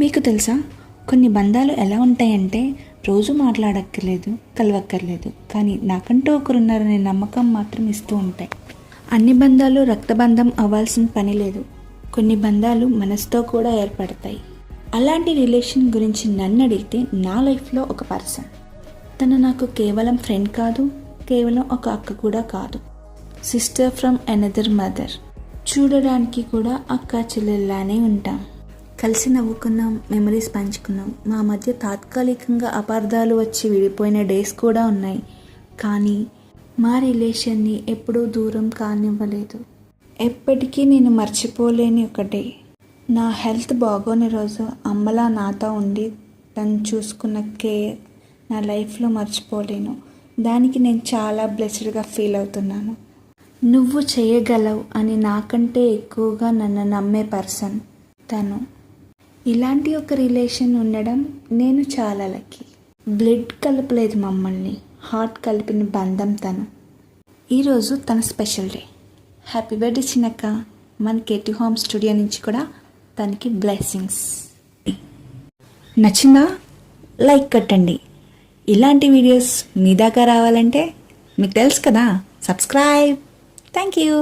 మీకు తెలుసా, కొన్ని బంధాలు ఎలా ఉంటాయంటే రోజు మాట్లాడక్కర్లేదు, కలవక్కర్లేదు, కానీ నాకంటూ ఒకరున్నారనే నమ్మకం మాత్రం ఇస్తూ ఉంటాయి. అన్ని బంధాలు రక్తబంధం అవ్వాల్సిన పని లేదు. కొన్ని బంధాలు మనసుతో కూడా ఏర్పడతాయి. అలాంటి రిలేషన్ గురించి నన్ను అడిగితే నా లైఫ్లో ఒక పర్సన్. తను నాకు కేవలం ఫ్రెండ్ కాదు, కేవలం ఒక అక్క కూడా కాదు. Sister from another mother. చూడడానికి కూడా అక్క చెల్లెల్లానే ఉంటాం. కలిసి నవ్వుకున్నాం, మెమరీస్ పంచుకున్నాం. మా మధ్య తాత్కాలికంగా అపార్థాలు వచ్చి విడిపోయిన డేస్ కూడా ఉన్నాయి. కానీ మా రిలేషన్ని ఎప్పుడూ దూరం కానివ్వలేదు. ఎప్పటికీ నేను మర్చిపోలేని ఒకటే, నా హెల్త్ బాగోని రోజు అమ్మలా నాతో ఉండి తను చూసుకున్న కేర్ నా లైఫ్లో మర్చిపోలేను. దానికి నేను చాలా బ్లెస్డ్గా ఫీల్ అవుతున్నాను. నువ్వు చేయగలవు అని నాకంటే ఎక్కువగా నన్ను నమ్మే పర్సన్ తను. ఇలాంటి ఒక రిలేషన్ ఉండడం నేను చాలా లక్కీ. బ్లడ్ కలపలేదు మమ్మల్ని, హార్ట్ కలిపిన బంధం తను. ఈరోజు తన స్పెషల్ డే. హ్యాపీ బర్త్డే చిన్నక్క. మన కేటీ హోమ్ స్టూడియో నుంచి కూడా తనకి బ్లెస్సింగ్స్. నచ్చిందా? లైక్ కట్టండి. ఇలాంటి వీడియోస్ మీ దాకా రావాలంటే మీకు తెలుసు కదా, సబ్స్క్రైబ్. Thank you.